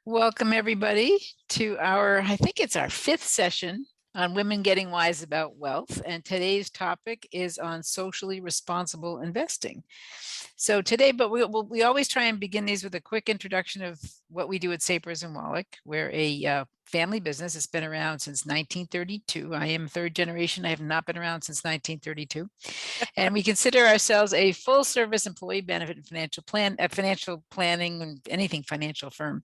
Welcome, everybody, to I think it's our fifth session on women getting wise about wealth. And today's topic is on socially responsible investing. So today, but we always try and begin these with a quick introduction of what we do at Sapers and Wallach. We're a family business. It's been around since 1932. I am third generation. I have not been around since 1932. And we consider ourselves a full service employee benefit and financial planning and anything financial firm.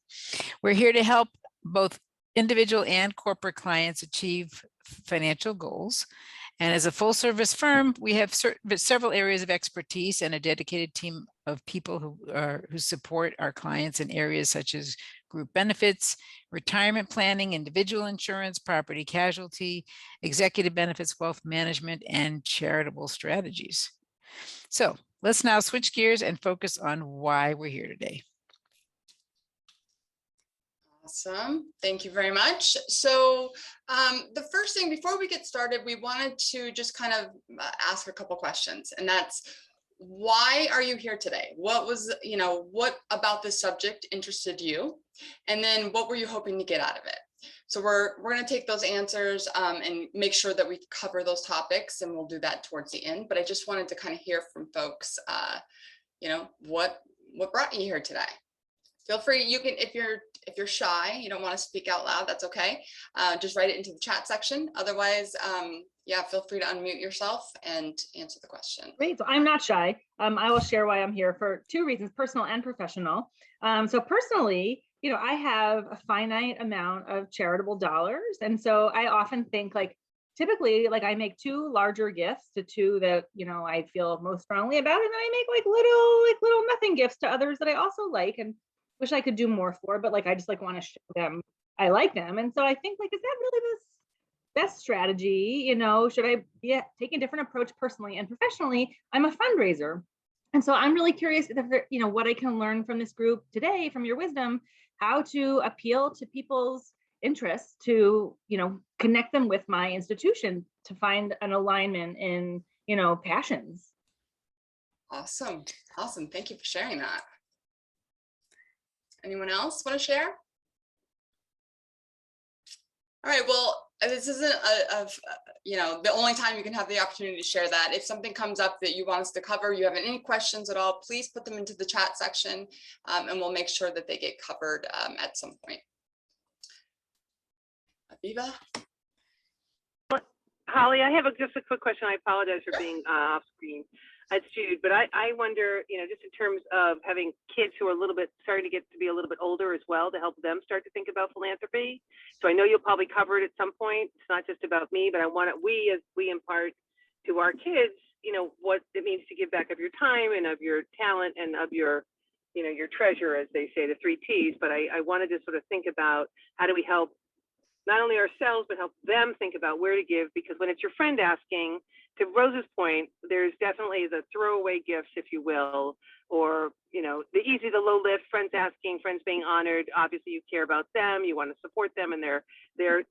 We're here to help both individual and corporate clients achieve financial goals. And as a full service firm, we have several areas of expertise and a dedicated team of people who support our clients in areas such as group benefits, retirement planning, individual insurance, property casualty, executive benefits, wealth management, and charitable strategies. So let's now switch gears and focus on why we're here today. Awesome. Thank you very much. So the first thing before we get started, we wanted to just kind of ask a couple questions, and that's, why are you here today? What was, what about this subject interested you? And then what were you hoping to get out of it? So we're going to take those answers and make sure that we cover those topics, and we'll do that towards the end. But I just wanted to kind of hear from folks, what brought you here today? Feel free, you can, if you're shy, you don't want to speak out loud, that's okay. Just write it into the chat section. Otherwise, yeah, feel free to unmute yourself and answer the question. Great, so I'm not shy. I will share why I'm here for two reasons, personal and professional. So personally, I have a finite amount of charitable dollars. And so I often think typically I make two larger gifts to two that, I feel most strongly about. And then I make little nothing gifts to others that I also like and wish I could do more for, but I just want to show them I like them. And so I think is that really the best strategy? Should I take a different approach personally and professionally? I'm a fundraiser. And so I'm really curious what I can learn from this group today, from your wisdom, how to appeal to people's interests, to, connect them with my institution, to find an alignment in, passions. Awesome. Awesome. Thank you for sharing that. Anyone else want to share? All right, well, this isn't the only time you can have the opportunity to share that. If something comes up that you want us to cover, you have any questions at all, please put them into the chat section, and we'll make sure that they get covered at some point. Aviva? Holly, I have just a quick question. I apologize for being off screen. It's Jude, but I wonder, just in terms of having kids who are starting to get to be a little bit older as well, to help them start to think about philanthropy. So I know you'll probably cover it at some point. It's not just about me, but I want it, we impart to our kids, what it means to give back of your time and of your talent and of your, your treasure, as they say, the 3 T's. But I wanted to sort of think about, how do we help not only ourselves, but help them think about where to give? Because when it's your friend asking, to Rose's point, there's definitely the throwaway gifts, if you will, or, the low lift, friends asking, friends being honored. Obviously, you care about them. You want to support them in their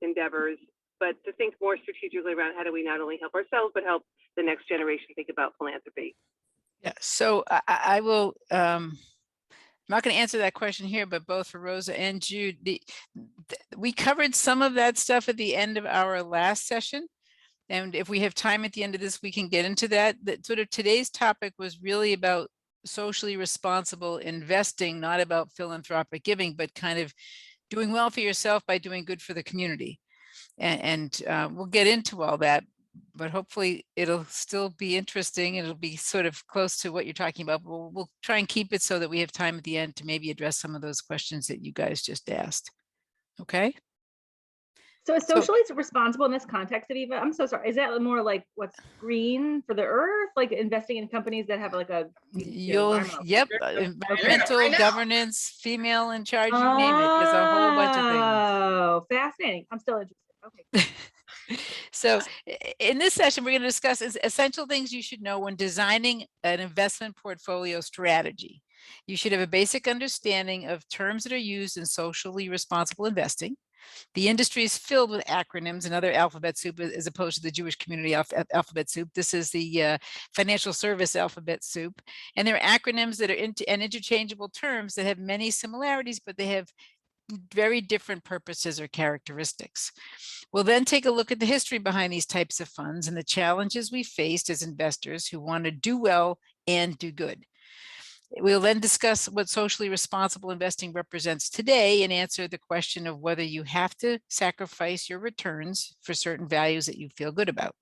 endeavors. But to think more strategically around, how do we not only help ourselves, but help the next generation think about philanthropy? Yeah, so I will, I'm not going to answer that question here, but both for Rosa and Jude, we covered some of that stuff at the end of our last session. And if we have time at the end of this, we can get into that. That sort of today's topic was really about socially responsible investing, not about philanthropic giving, but kind of doing well for yourself by doing good for the community. And we'll get into all that, but hopefully it'll still be interesting. It'll be sort of close to what you're talking about. We'll try and keep it so that we have time at the end to maybe address some of those questions that you guys just asked. Okay. So is socially responsible in this context, Aviva? I'm so sorry. Is that more what's green for the earth, investing in companies that have environmental governance, female in charge, you name it. There's a whole bunch of things. Oh, fascinating. I'm still interested. Okay. So in this session, we're going to discuss essential things you should know when designing an investment portfolio strategy. You should have a basic understanding of terms that are used in socially responsible investing. The industry is filled with acronyms and other alphabet soup, as opposed to the Jewish community alphabet soup. This is the financial service alphabet soup. And there are acronyms that are interchangeable terms that have many similarities, but they have very different purposes or characteristics. We'll then take a look at the history behind these types of funds and the challenges we faced as investors who want to do well and do good. We'll then discuss what socially responsible investing represents today and answer the question of whether you have to sacrifice your returns for certain values that you feel good about.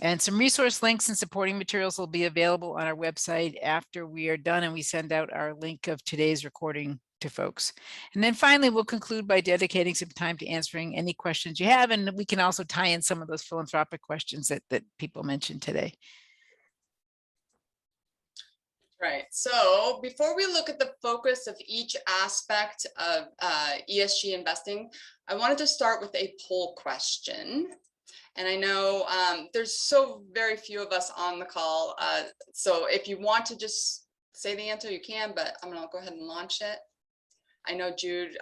And some resource links and supporting materials will be available on our website after we are done and we send out our link of today's recording to folks. And then finally, we'll conclude by dedicating some time to answering any questions you have. And we can also tie in some of those philanthropic questions that people mentioned today. Right. So before we look at the focus of each aspect of ESG investing, I wanted to start with a poll question. And I know there's so very few of us on the call. So if you want to just say the answer, you can, but I'm going to go ahead and launch it. I know Jude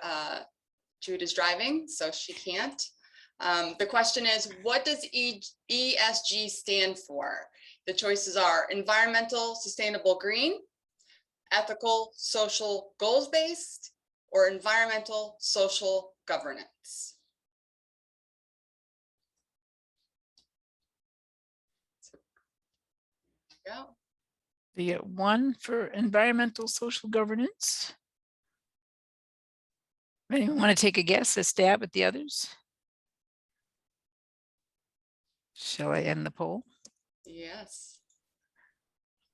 is driving, so she can't. The question is, what does ESG stand for? The choices are environmental, sustainable, green, ethical, social, goals-based, or environmental, social, governance. So, there you go. We get one for environmental, social, governance. Anyone want to take a guess, a stab at the others? Shall I end the poll? Yes.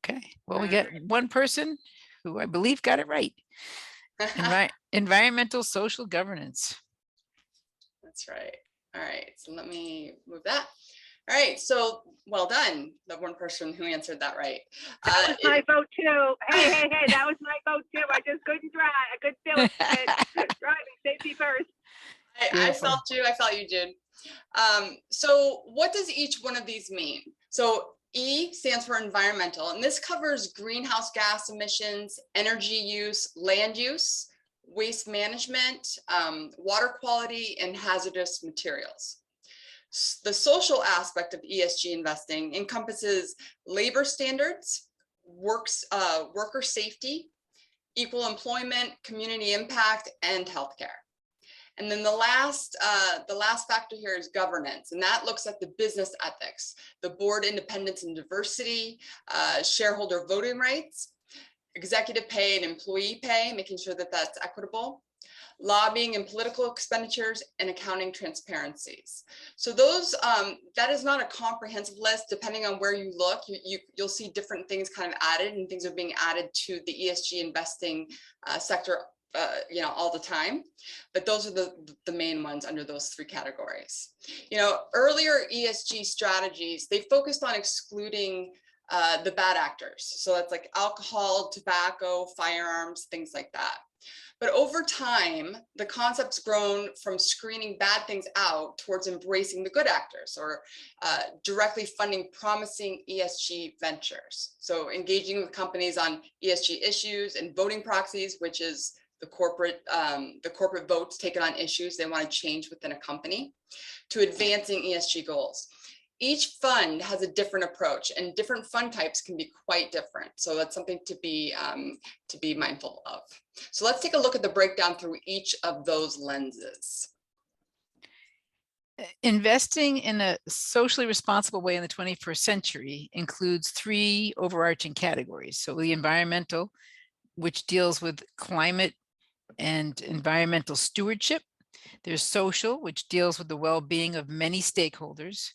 Okay, well, we got one person who I believe got it right. Environmental social governance. That's right. All right, so let me move that. All right, so well done, the one person who answered that right. That was my vote too. Hey, that was my vote too. I just couldn't drive. I couldn't do it. Driving, safety first. I felt you, Jude. So what does each one of these mean? So E stands for environmental, and this covers greenhouse gas emissions, energy use, land use, waste management, water quality, and hazardous materials. The social aspect of ESG investing encompasses labor standards, worker safety, equal employment, community impact, and healthcare. And then the last factor here is governance, and that looks at the business ethics, the board independence and diversity, shareholder voting rights, executive pay and employee pay, making sure that that's equitable, lobbying and political expenditures, and accounting transparencies. So those, that is not a comprehensive list. Depending on where you look, you'll see different things kind of added, and things are being added to the ESG investing sector all the time, but those are the main ones under those three categories. Earlier ESG strategies, they focused on excluding the bad actors. So that's like alcohol, tobacco, firearms, things like that. But over time, the concept's grown from screening bad things out towards embracing the good actors, or directly funding promising ESG ventures. So engaging with companies on ESG issues and voting proxies, which is the corporate votes taken on issues they want to change within a company, to advancing ESG goals. Each fund has a different approach, and different fund types can be quite different. So that's something to be mindful of. So let's take a look at the breakdown through each of those lenses. Investing in a socially responsible way in the 21st century includes three overarching categories. So the environmental, which deals with climate and environmental stewardship. There's social, which deals with the well-being of many stakeholders,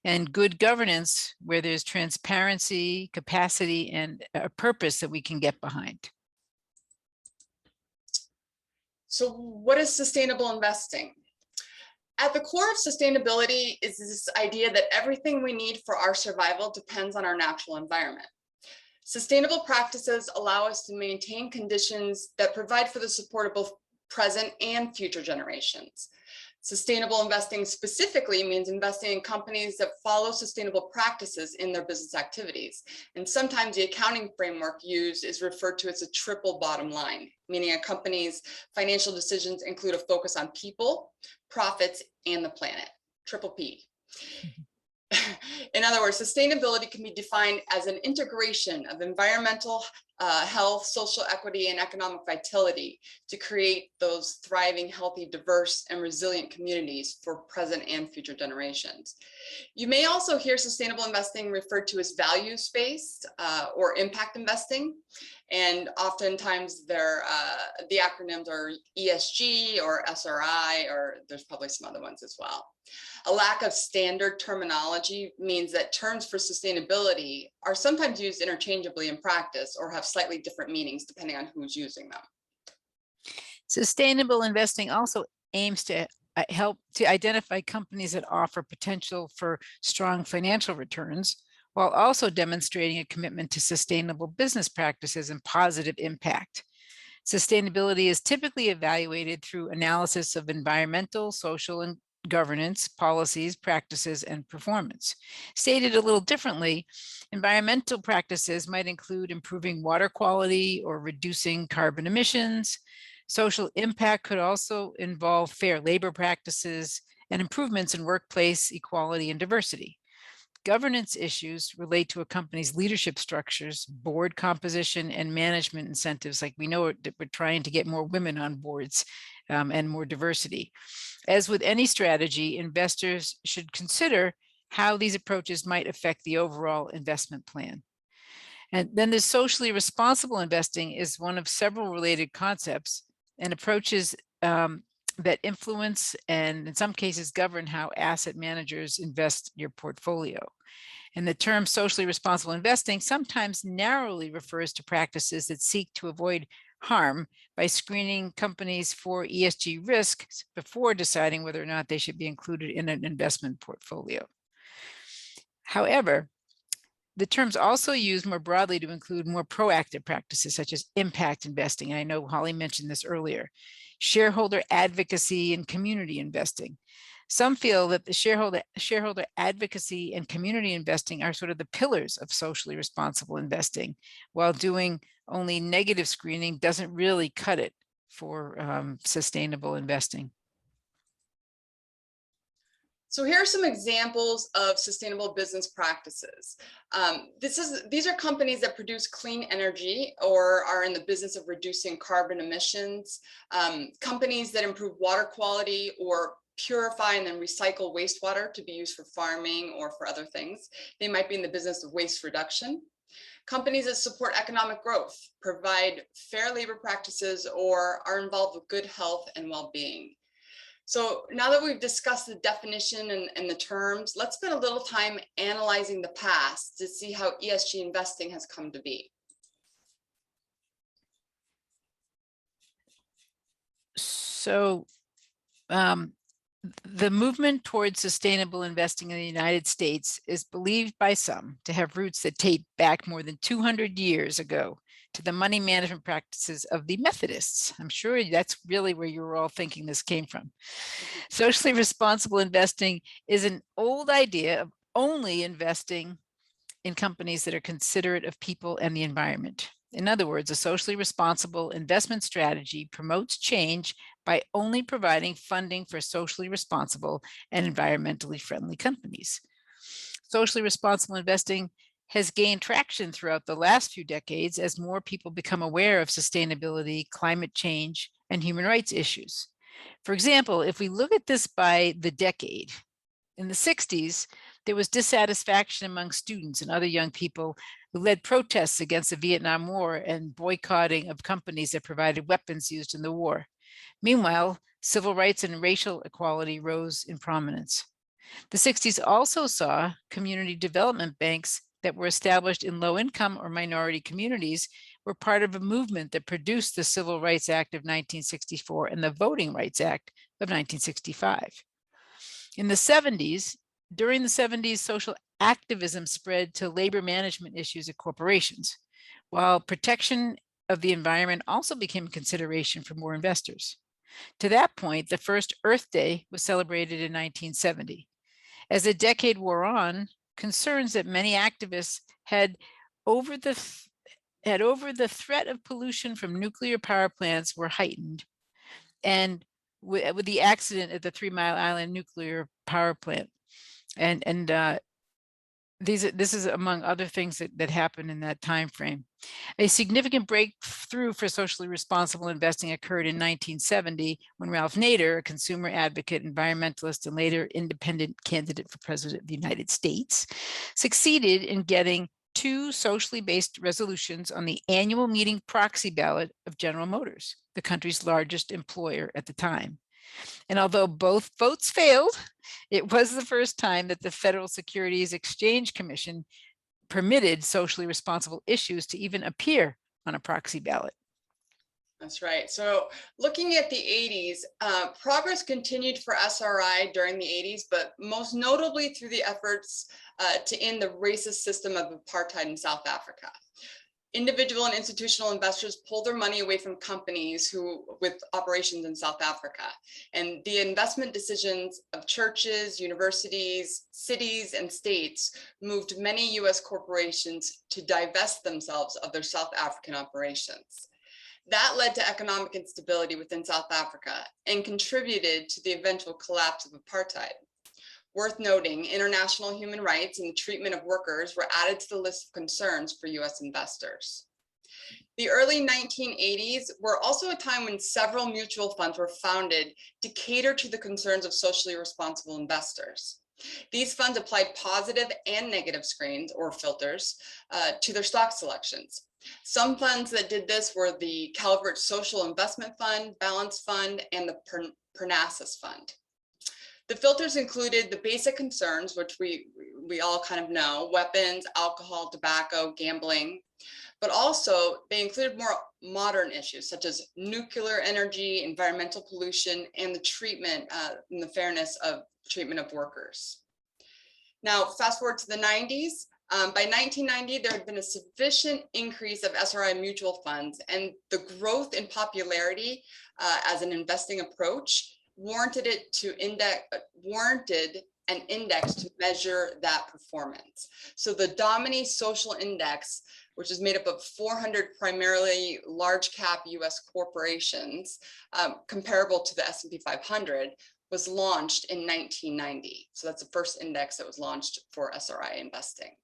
and good governance, where there's transparency, capacity, and a purpose that we can get behind. So what is sustainable investing? At the core of sustainability is this idea that everything we need for our survival depends on our natural environment. Sustainable practices allow us to maintain conditions that provide for the support of both present and future generations. Sustainable investing specifically means investing in companies that follow sustainable practices in their business activities. And sometimes the accounting framework used is referred to as a triple bottom line, meaning a company's financial decisions include a focus on people, profits, and the planet, triple P. In other words, sustainability can be defined as an integration of environmental, health, social equity, and economic vitality to create those thriving, healthy, diverse, and resilient communities for present and future generations. You may also hear sustainable investing referred to as values-based or impact investing. And oftentimes the acronyms are ESG or SRI, or there's probably some other ones as well. A lack of standard terminology means that terms for sustainability are sometimes used interchangeably in practice or have slightly different meanings depending on who's using them. Sustainable investing also aims to help to identify companies that offer potential for strong financial returns, while also demonstrating a commitment to sustainable business practices and positive impact. Sustainability is typically evaluated through analysis of environmental, social, and governance, policies, practices, and performance. Stated a little differently, environmental practices might include improving water quality or reducing carbon emissions. Social impact could also involve fair labor practices and improvements in workplace equality and diversity. Governance issues relate to a company's leadership structures, board composition, and management incentives. Like we know that we're trying to get more women on boards and more diversity. As with any strategy, investors should consider how these approaches might affect the overall investment plan. And then the socially responsible investing is one of several related concepts and approaches that influence and in some cases govern how asset managers invest your portfolio. And the term socially responsible investing sometimes narrowly refers to practices that seek to avoid harm by screening companies for ESG risks before deciding whether or not they should be included in an investment portfolio. However, the term's also used more broadly to include more proactive practices such as impact investing. I know Holly mentioned this earlier. Shareholder advocacy and community investing. Some feel that the shareholder advocacy and community investing are sort of the pillars of socially responsible investing, while doing only negative screening doesn't really cut it for sustainable investing. So here are some examples of sustainable business practices. These are companies that produce clean energy or are in the business of reducing carbon emissions, companies that improve water quality or purify and then recycle wastewater to be used for farming or for other things. They might be in the business of waste reduction. Companies that support economic growth, provide fair labor practices, or are involved with good health and well-being. So now that we've discussed the definition and the terms, let's spend a little time analyzing the past to see how ESG investing has come to be. So the movement towards sustainable investing in the United States is believed by some to have roots that date back more than 200 years ago to the money management practices of the Methodists. I'm sure that's really where you were all thinking this came from. Socially responsible investing is an old idea of only investing in companies that are considerate of people and the environment. In other words, a socially responsible investment strategy promotes change by only providing funding for socially responsible and environmentally friendly companies. Socially responsible investing has gained traction throughout the last few decades as more people become aware of sustainability, climate change, and human rights issues. For example, if we look at this by the decade, in the 60s, there was dissatisfaction among students and other young people who led protests against the Vietnam War and boycotting of companies that provided weapons used in the war. Meanwhile, civil rights and racial equality rose in prominence. The 60s also saw community development banks that were established in low-income or minority communities were part of a movement that produced the Civil Rights Act of 1964 and the Voting Rights Act of 1965. In the 70s, during the 70s, social activism spread to labor management issues at corporations, while protection of the environment also became a consideration for more investors. To that point, the first Earth Day was celebrated in 1970. As the decade wore on, concerns that many activists had over the threat of pollution from nuclear power plants were heightened, and with the accident at the 3 Mile Island nuclear power plant. And this is among other things that happened in that time frame. A significant breakthrough for socially responsible investing occurred in 1970 when Ralph Nader, a consumer advocate, environmentalist, and later independent candidate for president of the United States, succeeded in getting 2 socially based resolutions on the annual meeting proxy ballot of General Motors, the country's largest employer at the time. And although both votes failed, it was the first time that the Federal Securities Exchange Commission permitted socially responsible issues to even appear on a proxy ballot. That's right. So looking at the 80s, progress continued for SRI during the 80s, but most notably through the efforts to end the racist system of apartheid in South Africa. Individual and institutional investors pulled their money away from companies with operations in South Africa. And the investment decisions of churches, universities, cities, and states moved many US corporations to divest themselves of their South African operations. That led to economic instability within South Africa and contributed to the eventual collapse of apartheid. Worth noting, international human rights and the treatment of workers were added to the list of concerns for US investors. The early 1980s were also a time when several mutual funds were founded to cater to the concerns of socially responsible investors. These funds applied positive and negative screens or filters to their stock selections. Some funds that did this were the Calvert Social Investment Fund, Balance Fund, and the Parnassus Fund. The filters included the basic concerns, which we all kind of know: weapons, alcohol, tobacco, gambling, but also they included more modern issues such as nuclear energy, environmental pollution, and the treatment and the fairness of treatment of workers. Now, fast forward to the 90s. By 1990, there had been a sufficient increase of SRI mutual funds, and the growth in popularity as an investing approach warranted an index to measure that performance. So the Domini Social Index, which is made up of 400 primarily large cap US corporations, comparable to the S&P 500, was launched in 1990. So that's the first index that was launched for SRI investing.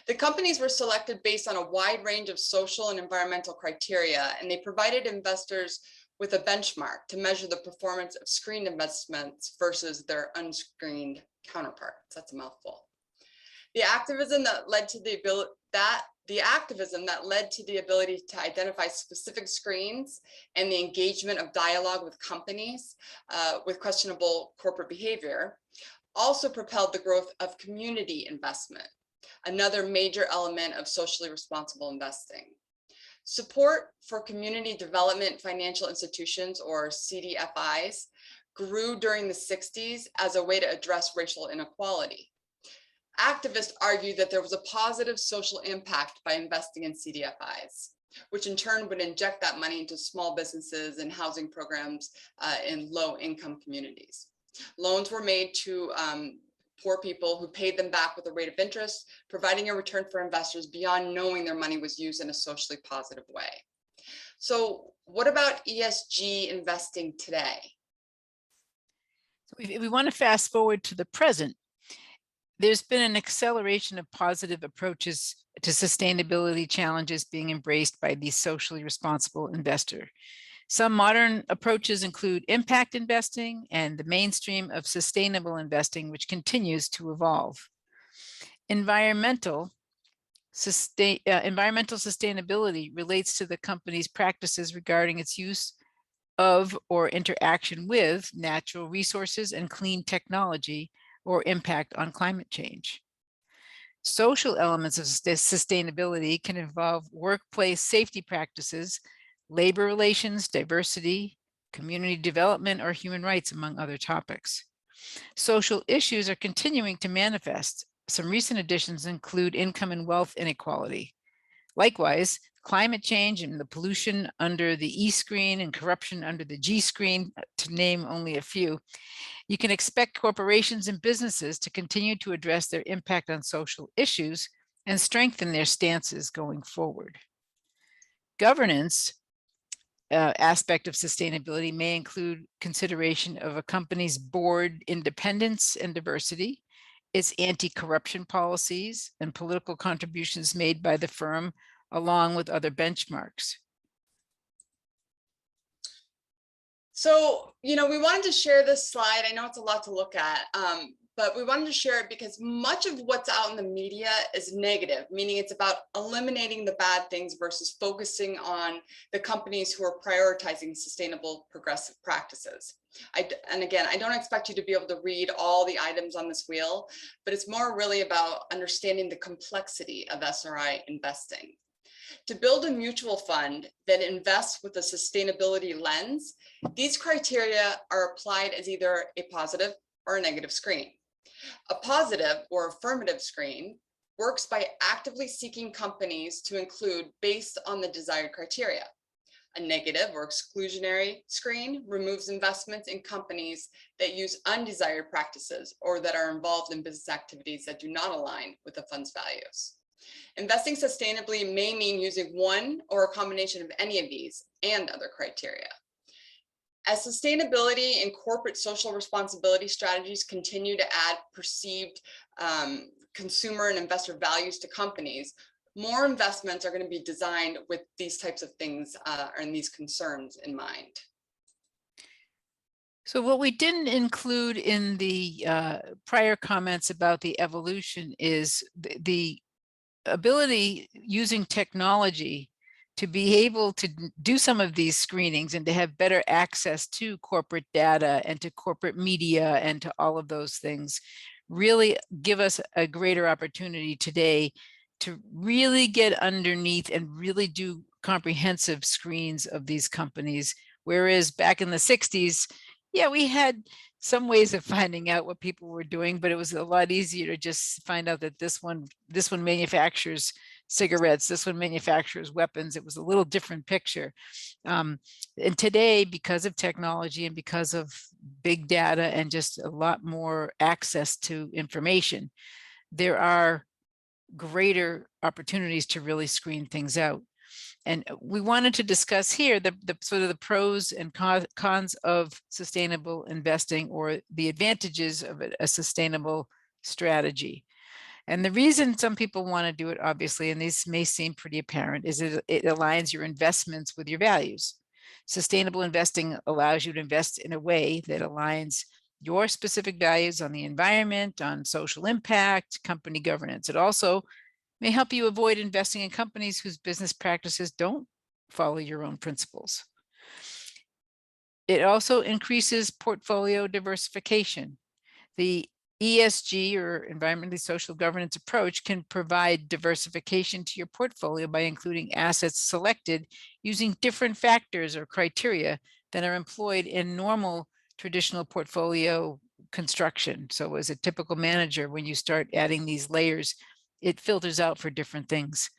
The companies were selected based on a wide range of social and environmental criteria, and they provided investors with a benchmark to measure the performance of screened investments versus their unscreened counterparts. That's a mouthful. The activism that led to the ability to identify specific screens and the engagement of dialogue with companies with questionable corporate behavior also propelled the growth of community investment, another major element of socially responsible investing. Support for community development financial institutions, or CDFIs, grew during the 60s as a way to address racial inequality. Activists argued that there was a positive social impact by investing in CDFIs, which in turn would inject that money into small businesses and housing programs in low-income communities. Loans were made to poor people who paid them back with a rate of interest, providing a return for investors beyond knowing their money was used in a socially positive way. So what about ESG investing today? So if we want to fast forward to the present, there's been an acceleration of positive approaches to sustainability challenges being embraced by the socially responsible investor. Some modern approaches include impact investing and the mainstream of sustainable investing, which continues to evolve. Environmental sustainability relates to the company's practices regarding its use of or interaction with natural resources and clean technology, or impact on climate change. Social elements of sustainability can involve workplace safety practices, labor relations, diversity, community development, or human rights, among other topics. Social issues are continuing to manifest. Some recent additions include income and wealth inequality. Likewise, climate change and the pollution under the E screen and corruption under the G screen, to name only a few. You can expect corporations and businesses to continue to address their impact on social issues and strengthen their stances going forward. Governance aspect of sustainability may include consideration of a company's board independence and diversity, its anti-corruption policies and political contributions made by the firm, along with other benchmarks. So, we wanted to share this slide. I know it's a lot to look at, but we wanted to share it because much of what's out in the media is negative, meaning it's about eliminating the bad things versus focusing on the companies who are prioritizing sustainable, progressive practices. And again, I don't expect you to be able to read all the items on this wheel, but it's more really about understanding the complexity of SRI investing. To build a mutual fund that invests with a sustainability lens, these criteria are applied as either a positive or a negative screen. A positive or affirmative screen works by actively seeking companies to include based on the desired criteria. A negative or exclusionary screen removes investments in companies that use undesired practices or that are involved in business activities that do not align with the fund's values. Investing sustainably may mean using one or a combination of any of these and other criteria. As sustainability and corporate social responsibility strategies continue to add perceived consumer and investor values to companies, more investments are going to be designed with these types of things and these concerns in mind. So what we didn't include in the prior comments about the evolution is the ability using technology to be able to do some of these screenings and to have better access to corporate data and to corporate media and to all of those things really give us a greater opportunity today to really get underneath and really do comprehensive screens of these companies. Whereas back in the 60s, yeah, we had some ways of finding out what people were doing, but it was a lot easier to just find out that this one manufactures cigarettes, this one manufactures weapons. It was a little different picture. And today, because of technology and because of big data and just a lot more access to information, there are greater opportunities to really screen things out. And we wanted to discuss here the sort of the pros and cons of sustainable investing, or the advantages of a sustainable strategy. And the reason some people want to do it, obviously, and these may seem pretty apparent, is it aligns your investments with your values. Sustainable investing allows you to invest in a way that aligns your specific values on the environment, on social impact, company governance. It also may help you avoid investing in companies whose business practices don't follow your own principles. It also increases portfolio diversification. The ESG, or environmentally social governance approach, can provide diversification to your portfolio by including assets selected using different factors or criteria that are employed in normal traditional portfolio construction. So as a typical manager, when you start adding these layers, it filters out for different things.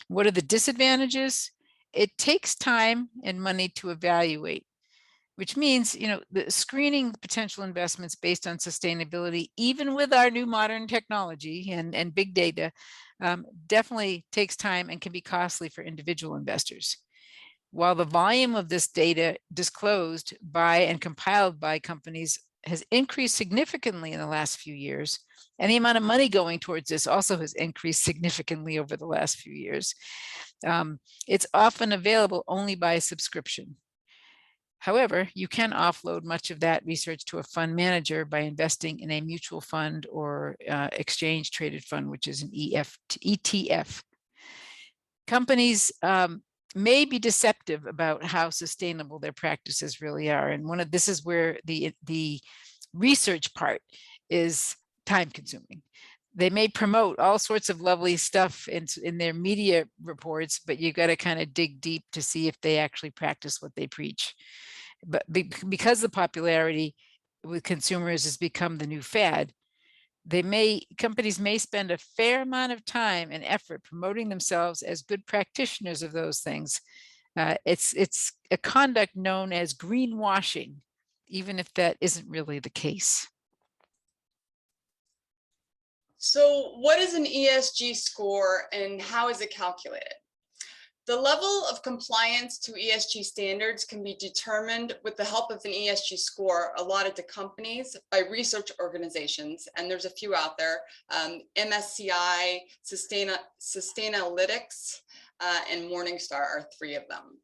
What are the disadvantages? It takes time and money to evaluate, which means, the screening potential investments based on sustainability, even with our new modern technology and big data, definitely takes time and can be costly for individual investors. While the volume of this data disclosed by and compiled by companies has increased significantly in the last few years, and the amount of money going towards this also has increased significantly over the last few years, it's often available only by subscription. However, you can offload much of that research to a fund manager by investing in a mutual fund or exchange traded fund, which is an ETF. Companies may be deceptive about how sustainable their practices really are. And this is where the research part is time consuming. They may promote all sorts of lovely stuff in their media reports, but you got to kind of dig deep to see if they actually practice what they preach. But because the popularity with consumers has become the new fad, companies may spend a fair amount of time and effort promoting themselves as good practitioners of those things. It's a conduct known as greenwashing, even if that isn't really the case. So what is an ESG score and how is it calculated? The level of compliance to ESG standards can be determined with the help of an ESG score allotted to companies by research organizations, and there's a few out there, MSCI, Sustainalytics, and Morningstar are 3 of them.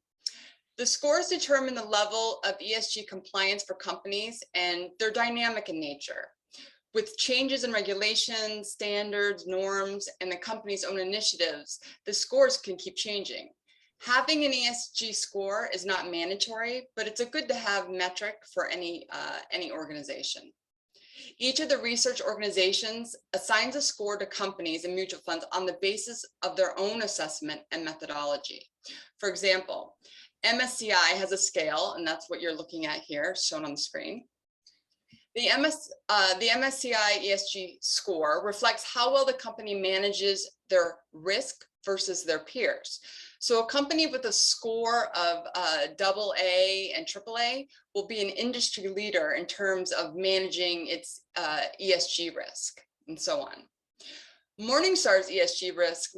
The scores determine the level of ESG compliance for companies, and they're dynamic in nature. With changes in regulations, standards, norms, and the company's own initiatives, the scores can keep changing. Having an ESG score is not mandatory, but it's a good to have metric for any organization. Each of the research organizations assigns a score to companies and mutual funds on the basis of their own assessment and methodology. For example, MSCI has a scale, and that's what you're looking at here, shown on the screen. The MSCI ESG score reflects how well the company manages their risk versus their peers. So a company with a score of AA and AAA will be an industry leader in terms of managing its ESG risk, and so on. Morningstar's ESG risk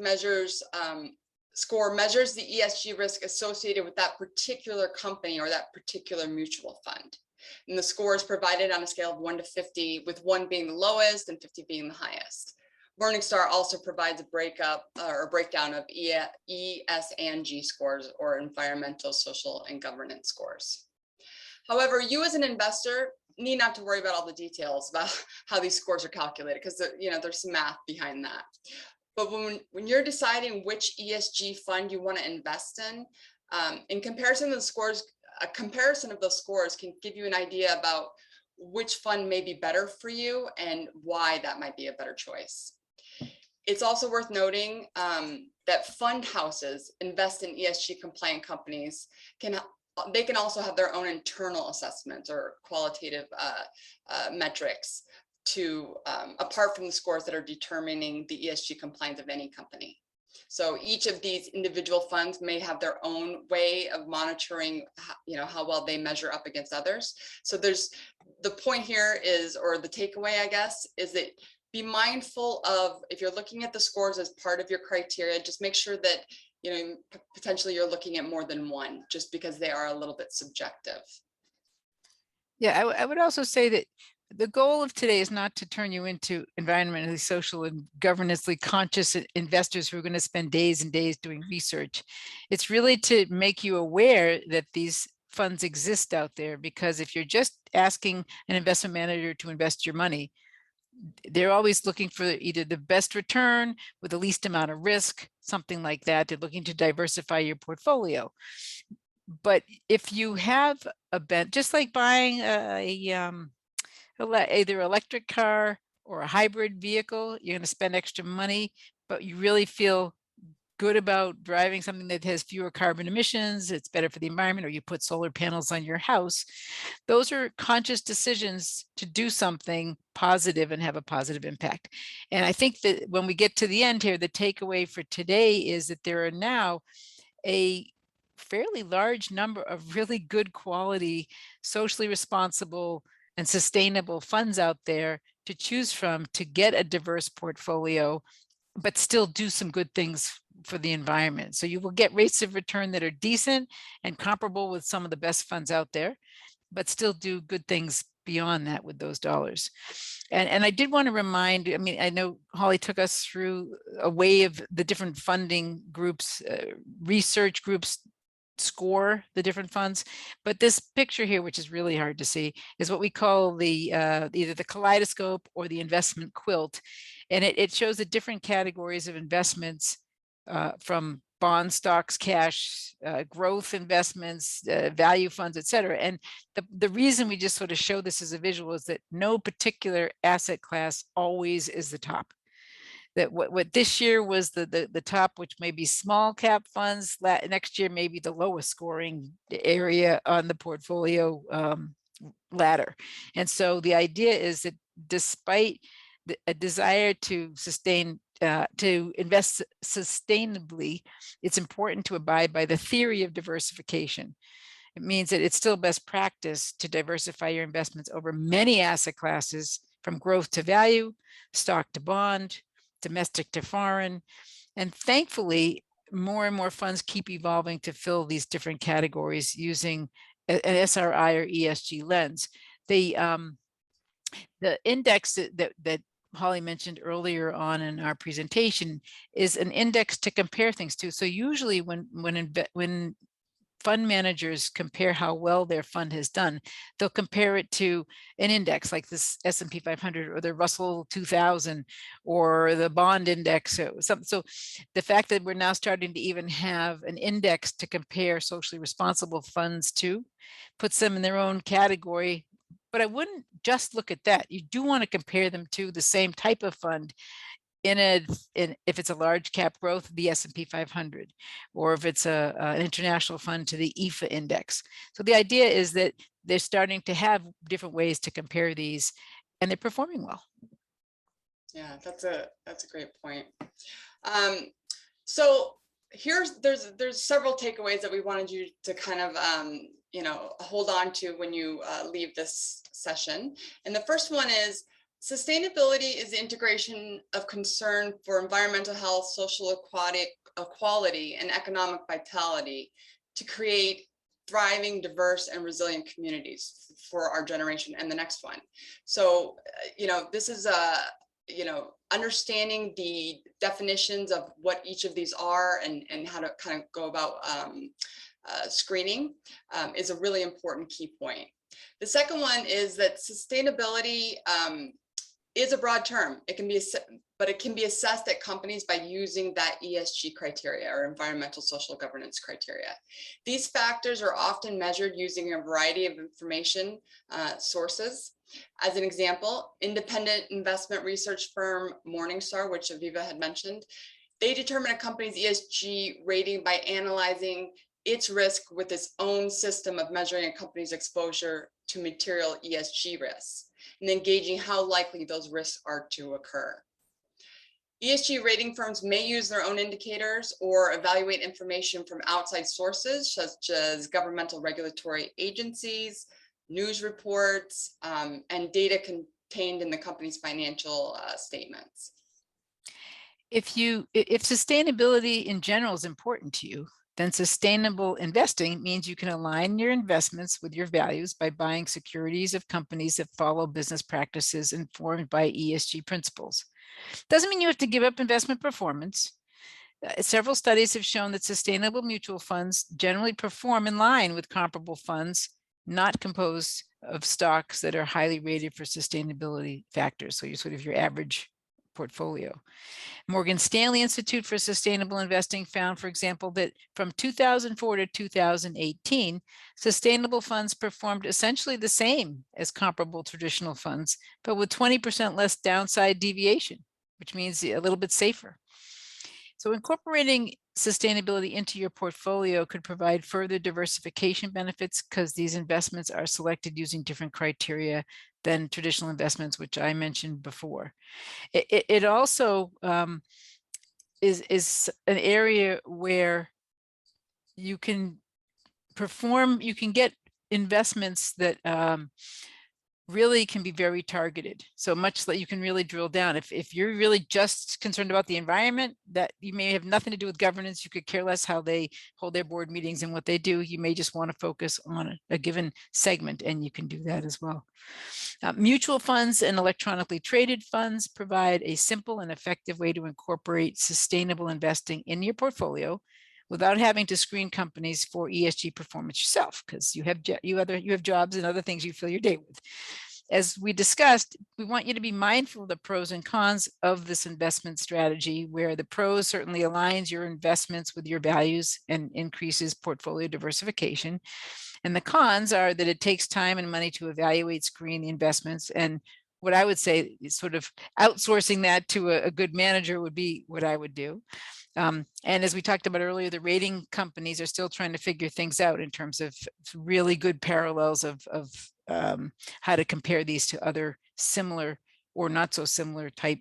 score measures the ESG risk associated with that particular company or that particular mutual fund. And the score is provided on a scale of 1 to 50, with 1 being the lowest and 50 being the highest. Morningstar also provides a breakdown of E, S, and G scores, or environmental, social, and governance scores. However, you as an investor need not to worry about all the details about how these scores are calculated, because there's some math behind that. But when you're deciding which ESG fund you want to invest in comparison to the scores, a comparison of those scores can give you an idea about which fund may be better for you and why that might be a better choice. It's also worth noting that fund houses invest in ESG compliant companies. They can also have their own internal assessments or qualitative metrics apart from the scores that are determining the ESG compliance of any company. So each of these individual funds may have their own way of monitoring, how well they measure up against others. So the point here is, or the takeaway, I guess, is that be mindful of, if you're looking at the scores as part of your criteria, just make sure that, potentially you're looking at more than one, just because they are a little bit subjective. Yeah, I would also say that the goal of today is not to turn you into environmentally, social, and governance-ly conscious investors who are going to spend days and days doing research. It's really to make you aware that these funds exist out there, because if you're just asking an investment manager to invest your money, they're always looking for either the best return with the least amount of risk, something like that. They're looking to diversify your portfolio. But if you have a bet, just like buying either electric car or a hybrid vehicle, you're going to spend extra money, but you really feel good about driving something that has fewer carbon emissions, it's better for the environment, or you put solar panels on your house. Those are conscious decisions to do something positive and have a positive impact. And I think that when we get to the end here, the takeaway for today is that there are now a fairly large number of really good quality, socially responsible and sustainable funds out there to choose from to get a diverse portfolio, but still do some good things for the environment. So you will get rates of return that are decent and comparable with some of the best funds out there, but still do good things beyond that with those dollars. And I did want to remind, I know Holly took us through a way of the different funding groups, research groups score the different funds, but this picture here, which is really hard to see, is what we call the either the kaleidoscope or the investment quilt, and it shows the different categories of investments from bond, stocks, cash, growth investments, value funds, et cetera. And the reason we just sort of show this as a visual is that no particular asset class always is the top. That what this year was the top, which may be small cap funds, next year may be the lowest scoring area on the portfolio ladder. And so the idea is that despite a desire to to invest sustainably, it's important to abide by the theory of diversification. It means that it's still best practice to diversify your investments over many asset classes, from growth to value, stock to bond, domestic to foreign. And thankfully, more and more funds keep evolving to fill these different categories using an SRI or ESG lens. The index that Holly mentioned earlier on in our presentation is an index to compare things to. So usually when fund managers compare how well their fund has done, they'll compare it to an index like this S&P 500 or the Russell 2000 or the bond index. So the fact that we're now starting to even have an index to compare socially responsible funds to puts them in their own category. But I wouldn't just look at that. You do want to compare them to the same type of fund if it's a large cap growth, the S&P 500, or if it's an international fund, to the EFA index. So the idea is that they're starting to have different ways to compare these, and they're performing well. Yeah, that's a great point. So there's several takeaways that we wanted you to kind of hold on to when you leave this session. And the first one is, sustainability is the integration of concern for environmental health, social equality, and economic vitality to create thriving, diverse, and resilient communities for our generation and the next one. So, this is understanding the definitions of what each of these are and how to kind of go about screening is a really important key point. The second one is that sustainability is a broad term. It can be assessed at companies by using that ESG criteria, or environmental social governance criteria. These factors are often measured using a variety of information sources. As an example, independent investment research firm Morningstar, which Aviva had mentioned, they determine a company's ESG rating by analyzing its risk with its own system of measuring a company's exposure to material ESG risks and then gauging how likely those risks are to occur. ESG rating firms may use their own indicators or evaluate information from outside sources, such as governmental regulatory agencies, news reports, and data contained in the company's financial statements. If sustainability in general is important to you, then sustainable investing means you can align your investments with your values by buying securities of companies that follow business practices informed by ESG principles. Doesn't mean you have to give up investment performance. Several studies have shown that sustainable mutual funds generally perform in line with comparable funds not composed of stocks that are highly rated for sustainability factors. So you're sort of your average portfolio. Morgan Stanley Institute for Sustainable Investing found, for example, that from 2004 to 2018, sustainable funds performed essentially the same as comparable traditional funds, but with 20% less downside deviation, which means a little bit safer. So incorporating sustainability into your portfolio could provide further diversification benefits because these investments are selected using different criteria than traditional investments, which I mentioned before. It also is an area where you can get investments that really can be very targeted. So much that you can really drill down. If you're really just concerned about the environment, that you may have nothing to do with governance, you could care less how they hold their board meetings and what they do. You may just want to focus on a given segment, and you can do that as well. Mutual funds and electronically traded funds provide a simple and effective way to incorporate sustainable investing in your portfolio without having to screen companies for ESG performance yourself, because you have jobs and other things you fill your day with. As we discussed, we want you to be mindful of the pros and cons of this investment strategy, where the pros certainly aligns your investments with your values and increases portfolio diversification. And the cons are that it takes time and money to evaluate, screen the investments. And what I would say is sort of outsourcing that to a good manager would be what I would do. And as we talked about earlier, the rating companies are still trying to figure things out in terms of really good parallels of how to compare these to other similar or not so similar type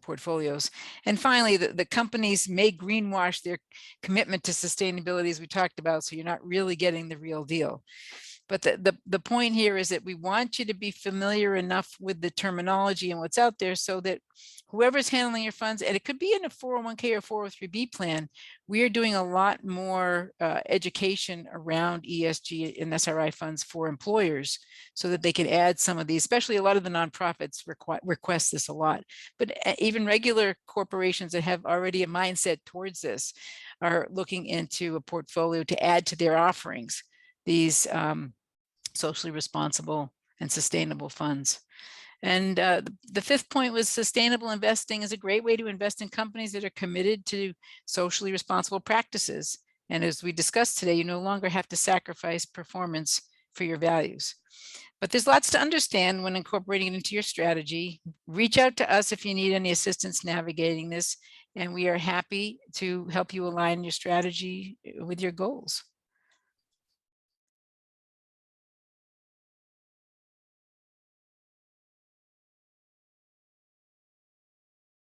portfolios. And finally, the companies may greenwash their commitment to sustainability, as we talked about, so you're not really getting the real deal. But the point here is that we want you to be familiar enough with the terminology and what's out there so that whoever's handling your funds, and it could be in a 401k or 403b plan, we are doing a lot more education around ESG and SRI funds for employers so that they can add some of these, especially a lot of the nonprofits request this a lot. But even regular corporations that have already a mindset towards this are looking into a portfolio to add to their offerings, these socially responsible and sustainable funds. And the fifth point was sustainable investing is a great way to invest in companies that are committed to socially responsible practices. And as we discussed today, you no longer have to sacrifice performance for your values. But there's lots to understand when incorporating it into your strategy. Reach out to us if you need any assistance navigating this, and we are happy to help you align your strategy with your goals.